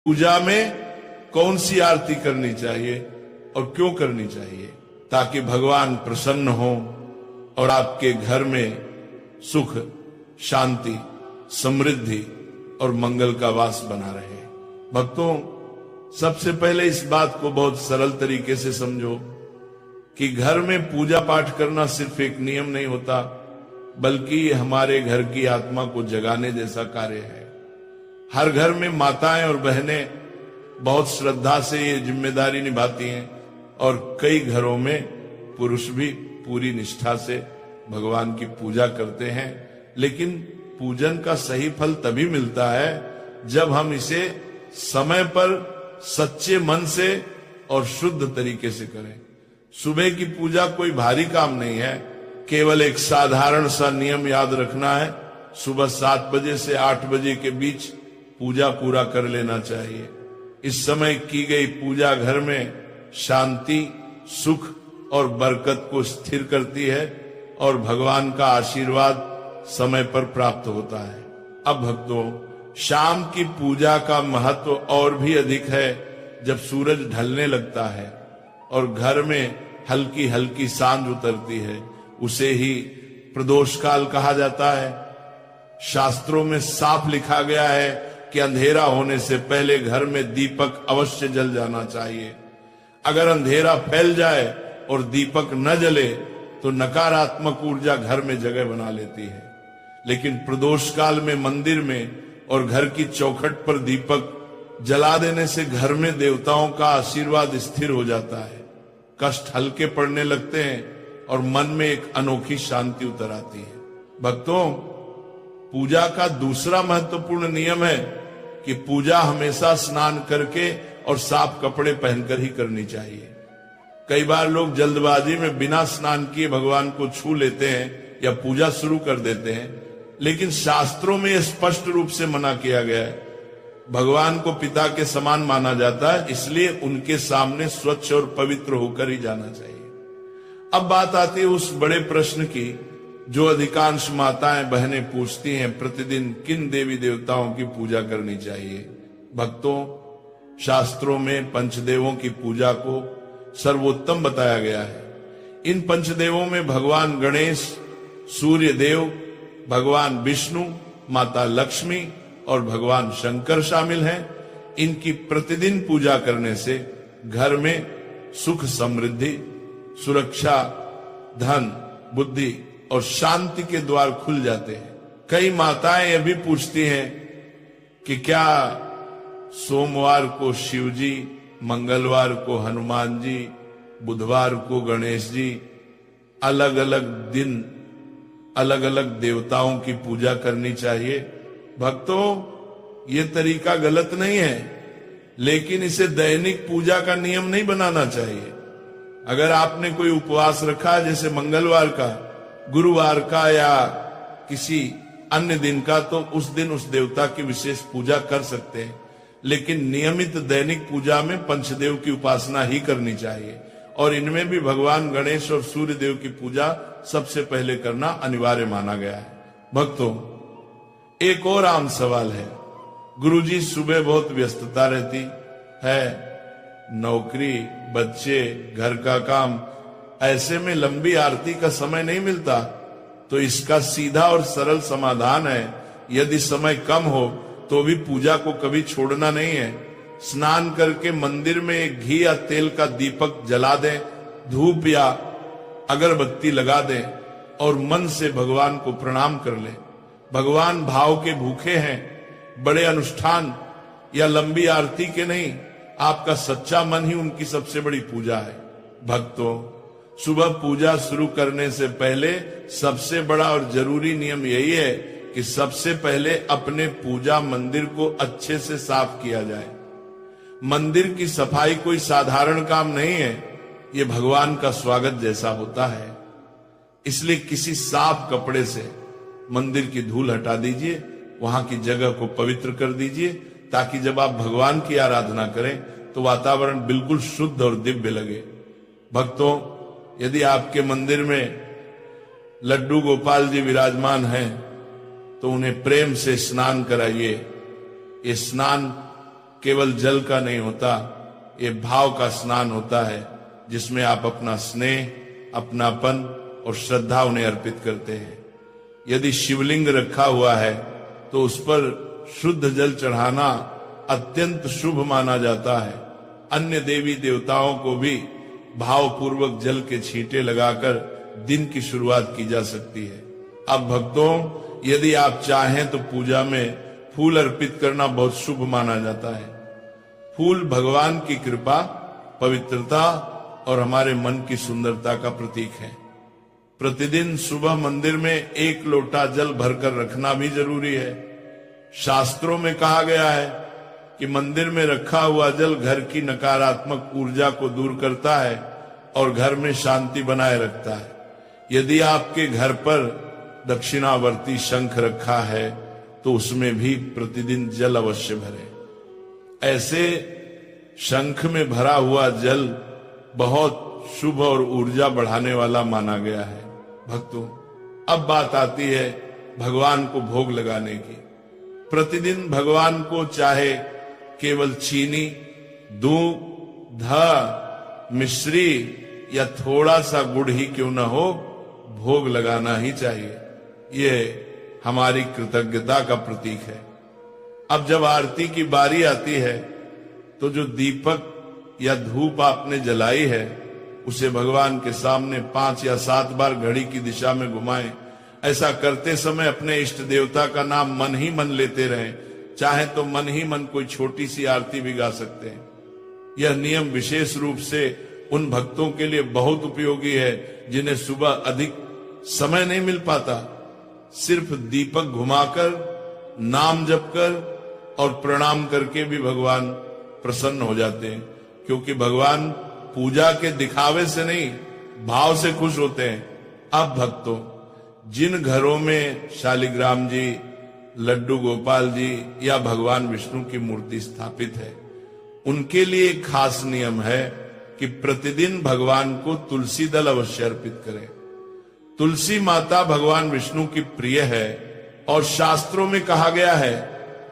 पूजा में कौन सी आरती करनी चाहिए और क्यों करनी चाहिए, ताकि भगवान प्रसन्न हो और आपके घर में सुख, शांति, समृद्धि और मंगल का वास बना रहे। भक्तों, सबसे पहले इस बात को बहुत सरल तरीके से समझो कि घर में पूजा पाठ करना सिर्फ एक नियम नहीं होता, बल्कि हमारे घर की आत्मा को जगाने जैसा कार्य है। हर घर में माताएं और बहनें बहुत श्रद्धा से ये जिम्मेदारी निभाती हैं और कई घरों में पुरुष भी पूरी निष्ठा से भगवान की पूजा करते हैं। लेकिन पूजन का सही फल तभी मिलता है जब हम इसे समय पर सच्चे मन से और शुद्ध तरीके से करें। सुबह की पूजा कोई भारी काम नहीं है, केवल एक साधारण सा नियम याद रखना है। सुबह 7 बजे से 8 बजे के बीच पूजा पूरा कर लेना चाहिए। इस समय की गई पूजा घर में शांति, सुख और बरकत को स्थिर करती है और भगवान का आशीर्वाद समय पर प्राप्त होता है। अब भक्तों, शाम की पूजा का महत्व और भी अधिक है जब सूरज ढलने लगता है और घर में हल्की हल्की सांझ उतरती है। उसे ही प्रदोष काल कहा जाता है। शास्त्रों में साफ लिखा गया है कि अंधेरा होने से पहले घर में दीपक अवश्य जल जाना चाहिए। अगर अंधेरा फैल जाए और दीपक न जले तो नकारात्मक ऊर्जा घर में जगह बना लेती है। लेकिन प्रदोष काल में मंदिर में और घर की चौखट पर दीपक जला देने से घर में देवताओं का आशीर्वाद स्थिर हो जाता है, कष्ट हल्के पड़ने लगते हैं और मन में एक अनोखी शांति उतर आती है। भक्तों, पूजा का दूसरा महत्वपूर्ण नियम है कि पूजा हमेशा स्नान करके और साफ कपड़े पहनकर ही करनी चाहिए। कई बार लोग जल्दबाजी में बिना स्नान किए भगवान को छू लेते हैं या पूजा शुरू कर देते हैं, लेकिन शास्त्रों में यह स्पष्ट रूप से मना किया गया है। भगवान को पिता के समान माना जाता है, इसलिए उनके सामने स्वच्छ और पवित्र होकर ही जाना चाहिए। अब बात आती है उस बड़े प्रश्न की जो अधिकांश माताएं बहनें पूछती हैं, प्रतिदिन किन देवी देवताओं की पूजा करनी चाहिए। भक्तों, शास्त्रों में पंचदेवों की पूजा को सर्वोत्तम बताया गया है। इन पंचदेवों में भगवान गणेश, सूर्य देव, भगवान विष्णु, माता लक्ष्मी और भगवान शंकर शामिल हैं। इनकी प्रतिदिन पूजा करने से घर में सुख, समृद्धि, सुरक्षा, धन, बुद्धि और शांति के द्वार खुल जाते हैं। कई माताएं यह भी पूछती हैं कि क्या सोमवार को शिव जी, मंगलवार को हनुमान जी, बुधवार को गणेश जी, अलग अलग दिन अलग अलग देवताओं की पूजा करनी चाहिए। भक्तों, ये तरीका गलत नहीं है, लेकिन इसे दैनिक पूजा का नियम नहीं बनाना चाहिए। अगर आपने कोई उपवास रखा है, जैसे मंगलवार का, गुरुवार का या किसी अन्य दिन का, तो उस दिन उस देवता की विशेष पूजा कर सकते हैं। लेकिन नियमित दैनिक पूजा में पंचदेव की उपासना ही करनी चाहिए और इनमें भी भगवान गणेश और सूर्य देव की पूजा सबसे पहले करना अनिवार्य माना गया है। भक्तों, एक और आम सवाल है। गुरुजी, सुबह बहुत व्यस्तता रहती है, नौकरी, बच्चे, घर का काम, ऐसे में लंबी आरती का समय नहीं मिलता। तो इसका सीधा और सरल समाधान है, यदि समय कम हो तो भी पूजा को कभी छोड़ना नहीं है। स्नान करके मंदिर में एक घी या तेल का दीपक जला दें, धूप या अगरबत्ती लगा दें और मन से भगवान को प्रणाम कर लें। भगवान भाव के भूखे हैं, बड़े अनुष्ठान या लंबी आरती के नहीं। आपका सच्चा मन ही उनकी सबसे बड़ी पूजा है। भक्तों, सुबह पूजा शुरू करने से पहले सबसे बड़ा और जरूरी नियम यही है कि सबसे पहले अपने पूजा मंदिर को अच्छे से साफ किया जाए। मंदिर की सफाई कोई साधारण काम नहीं है, ये भगवान का स्वागत जैसा होता है। इसलिए किसी साफ कपड़े से मंदिर की धूल हटा दीजिए, वहां की जगह को पवित्र कर दीजिए, ताकि जब आप भगवान की आराधना करें तो वातावरण बिल्कुल शुद्ध और दिव्य लगे। भक्तों, यदि आपके मंदिर में लड्डू गोपाल जी विराजमान हैं तो उन्हें प्रेम से स्नान कराइए। ये स्नान केवल जल का नहीं होता, ये भाव का स्नान होता है, जिसमें आप अपना स्नेह, अपनापन और श्रद्धा उन्हें अर्पित करते हैं। यदि शिवलिंग रखा हुआ है तो उस पर शुद्ध जल चढ़ाना अत्यंत शुभ माना जाता है। अन्य देवी देवताओं को भी भावपूर्वक जल के छींटे लगाकर दिन की शुरुआत की जा सकती है। अब भक्तों, यदि आप चाहें तो पूजा में फूल अर्पित करना बहुत शुभ माना जाता है। फूल भगवान की कृपा, पवित्रता और हमारे मन की सुंदरता का प्रतीक है। प्रतिदिन सुबह मंदिर में 1 लोटा जल भरकर रखना भी जरूरी है। शास्त्रों में कहा गया है कि मंदिर में रखा हुआ जल घर की नकारात्मक ऊर्जा को दूर करता है और घर में शांति बनाए रखता है। यदि आपके घर पर दक्षिणावर्ती शंख रखा है तो उसमें भी प्रतिदिन जल अवश्य भरें। ऐसे शंख में भरा हुआ जल बहुत शुभ और ऊर्जा बढ़ाने वाला माना गया है। भक्तों, अब बात आती है भगवान को भोग लगाने की। प्रतिदिन भगवान को चाहे केवल चीनी, दूध, मिश्री या थोड़ा सा गुड़ ही क्यों न हो, भोग लगाना ही चाहिए। ये हमारी कृतज्ञता का प्रतीक है। अब जब आरती की बारी आती है तो जो दीपक या धूप आपने जलाई है उसे भगवान के सामने 5 या 7 बार घड़ी की दिशा में घुमाएं। ऐसा करते समय अपने इष्ट देवता का नाम मन ही मन लेते रहें। चाहे तो मन ही मन कोई छोटी सी आरती भी गा सकते हैं। यह नियम विशेष रूप से उन भक्तों के लिए बहुत उपयोगी है जिन्हें सुबह अधिक समय नहीं मिल पाता। सिर्फ दीपक घुमाकर, नाम जप कर और प्रणाम करके भी भगवान प्रसन्न हो जाते हैं, क्योंकि भगवान पूजा के दिखावे से नहीं, भाव से खुश होते हैं। अब भक्तों, जिन घरों में शालिग्राम जी, लड्डू गोपाल जी या भगवान विष्णु की मूर्ति स्थापित है, उनके लिए एक खास नियम है कि प्रतिदिन भगवान को तुलसी दल अवश्य अर्पित करें। तुलसी माता भगवान विष्णु की प्रिय है और शास्त्रों में कहा गया है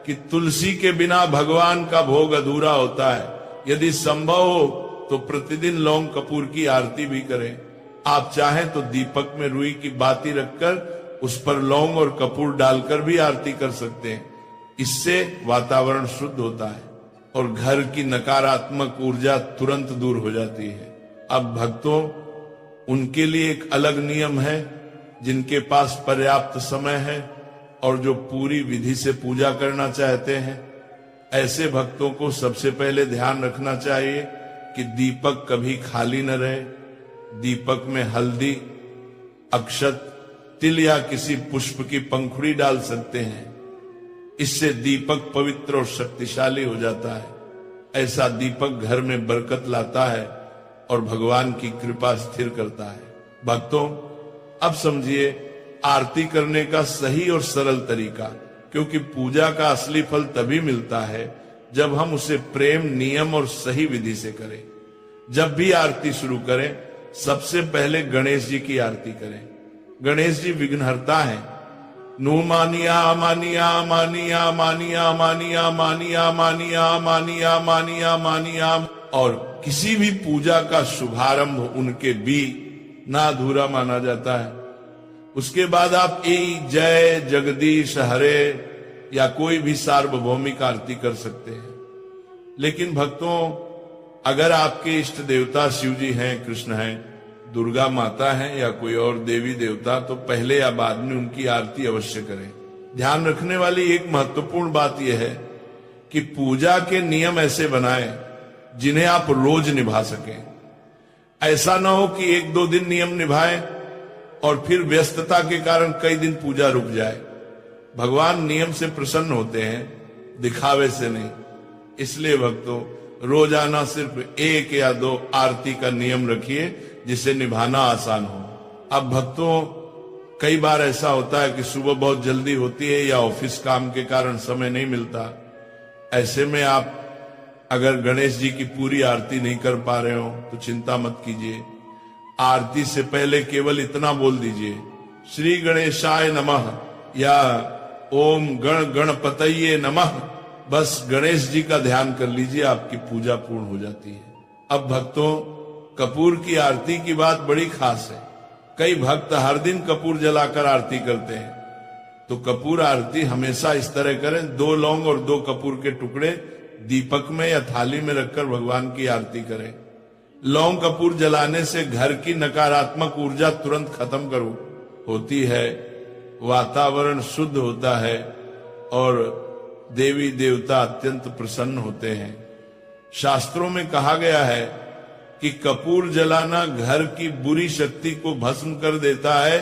कि तुलसी के बिना भगवान का भोग अधूरा होता है। यदि संभव हो तो प्रतिदिन लौंग कपूर की आरती भी करें। आप चाहें तो दीपक में रुई की बाती रखकर उस पर लौंग और कपूर डालकर भी आरती कर सकते हैं। इससे वातावरण शुद्ध होता है और घर की नकारात्मक ऊर्जा तुरंत दूर हो जाती है। अब भक्तों, उनके लिए एक अलग नियम है जिनके पास पर्याप्त समय है और जो पूरी विधि से पूजा करना चाहते हैं। ऐसे भक्तों को सबसे पहले ध्यान रखना चाहिए कि दीपक कभी खाली न रहे। दीपक में हल्दी, अक्षत, तिल या किसी पुष्प की पंखुड़ी डाल सकते हैं। इससे दीपक पवित्र और शक्तिशाली हो जाता है। ऐसा दीपक घर में बरकत लाता है और भगवान की कृपा स्थिर करता है। भक्तों, अब समझिए आरती करने का सही और सरल तरीका, क्योंकि पूजा का असली फल तभी मिलता है जब हम उसे प्रेम, नियम और सही विधि से करें। जब भी आरती शुरू करें, सबसे पहले गणेश जी की आरती करें। गणेश जी विघ्नहर्ता हैं। नु मानिया मानिया मानिया मानिया मानिया मानिया मानिया मानिया मानिया मानिया। और किसी भी पूजा का शुभारंभ उनके भी ना अधूरा माना जाता है। उसके बाद आप ए जय जगदीश हरे या कोई भी सार्वभौमिक आरती कर सकते हैं। लेकिन भक्तों, अगर आपके इष्ट देवता शिव जी हैं, कृष्ण हैं, दुर्गा माता हैं या कोई और देवी देवता, तो पहले या बाद में उनकी आरती अवश्य करें। ध्यान रखने वाली एक महत्वपूर्ण बात यह है कि पूजा के नियम ऐसे बनाएं जिन्हें आप रोज निभा सकें। ऐसा ना हो कि 1-2 दिन नियम निभाएं और फिर व्यस्तता के कारण कई दिन पूजा रुक जाए। भगवान नियम से प्रसन्न होते हैं, दिखावे से नहीं। इसलिए भक्तों, रोजाना सिर्फ 1 या 2 आरती का नियम रखिए जिसे निभाना आसान हो। अब भक्तों, कई बार ऐसा होता है कि सुबह बहुत जल्दी होती है या ऑफिस काम के कारण समय नहीं मिलता। ऐसे में आप अगर गणेश जी की पूरी आरती नहीं कर पा रहे हो तो चिंता मत कीजिए। आरती से पहले केवल इतना बोल दीजिए, श्री गणेशाय नमः या ओम गण गणपतये नमः। बस गणेश जी का ध्यान कर लीजिए, आपकी पूजा पूर्ण हो जाती है। अब भक्तों, कपूर की आरती की बात बड़ी खास है। कई भक्त हर दिन कपूर जलाकर आरती करते हैं, तो कपूर आरती हमेशा इस तरह करें, 2 लौंग और 2 कपूर के टुकड़े दीपक में या थाली में रखकर भगवान की आरती करें। लौंग कपूर जलाने से घर की नकारात्मक ऊर्जा तुरंत खत्म करो होती है, वातावरण शुद्ध होता है और देवी देवता अत्यंत प्रसन्न होते हैं। शास्त्रों में कहा गया है कि कपूर जलाना घर की बुरी शक्ति को भस्म कर देता है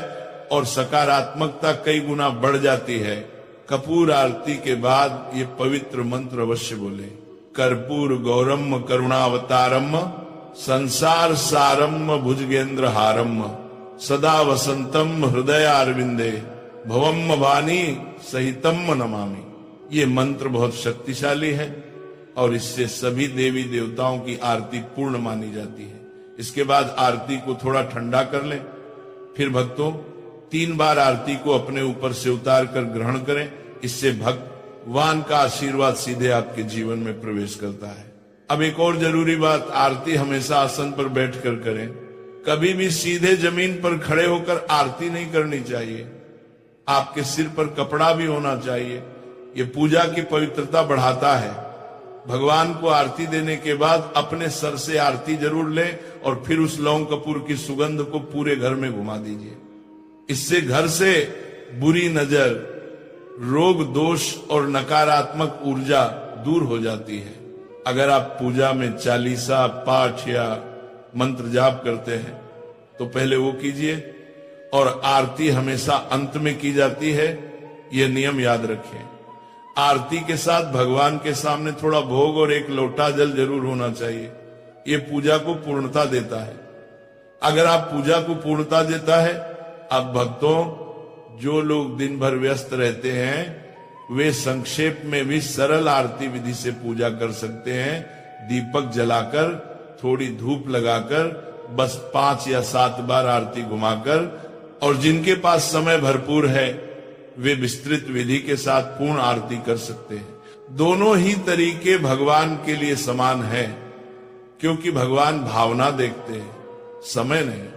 और सकारात्मकता कई गुना बढ़ जाती है। कपूर आरती के बाद ये पवित्र मंत्र अवश्य बोले, कर्पूर गौरम करुणावतारम संसार सारम भुजगेंद्र हारम सदा वसंतम हृदय अरविंदे भवम वाणी सहितम नमामि। ये मंत्र बहुत शक्तिशाली है और इससे सभी देवी देवताओं की आरती पूर्ण मानी जाती है। इसके बाद आरती को थोड़ा ठंडा कर लें। फिर भक्तों 3 बार आरती को अपने ऊपर से उतार कर ग्रहण करें। इससे भगवान का आशीर्वाद सीधे आपके जीवन में प्रवेश करता है। अब एक और जरूरी बात, आरती हमेशा आसन पर बैठकर करें। कभी भी सीधे जमीन पर खड़े होकर आरती नहीं करनी चाहिए। आपके सिर पर कपड़ा भी होना चाहिए। ये पूजा की पवित्रता बढ़ाता है। भगवान को आरती देने के बाद अपने सर से आरती जरूर लें और फिर उस लौंग कपूर की सुगंध को पूरे घर में घुमा दीजिए। इससे घर से बुरी नजर, रोग दोष और नकारात्मक ऊर्जा दूर हो जाती है। अगर आप पूजा में चालीसा पाठ या मंत्र जाप करते हैं तो पहले वो कीजिए, और आरती हमेशा अंत में की जाती है, यह नियम याद रखें। आरती के साथ भगवान के सामने थोड़ा भोग और 1 लोटा जल जरूर होना चाहिए। ये पूजा को पूर्णता देता है। अगर आप पूजा को पूर्णता देता है, अब भक्तों जो लोग दिन भर व्यस्त रहते हैं वे संक्षेप में भी सरल आरती विधि से पूजा कर सकते हैं। दीपक जलाकर, थोड़ी धूप लगाकर, बस 5 या 7 बार आरती घुमाकर, और जिनके पास समय भरपूर है वे विस्तृत विधि के साथ पूर्ण आरती कर सकते हैं। दोनों ही तरीके भगवान के लिए समान है, क्योंकि भगवान भावना देखते हैं, समय नहीं।